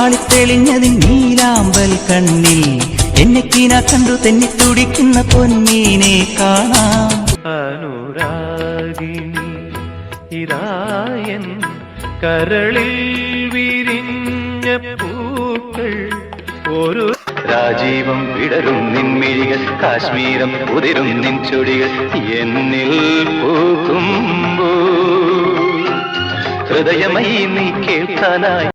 ആളിത്തെളിഞ്ഞതിൻ നീലാമ്പൽ കണ്ണിൽ എന്നെ കീന കണ്ടു തെന്നി തുടിക്കുന്ന പൊന്നീനെ കാണാം. അനുരാഗിണി ഇതായൻ കരളിൽ വിരിഞ്ഞ പൂക്കൾ ഒരു രാജീവം വിടരും നിൻമിഴികൾ കാശ്മീരം ഉതിരും നിൻ ചൊടികൾ എന്നിൽ പൂക്കുമ്പോ ഹൃദയമായി നീ കേൾക്കാനായി.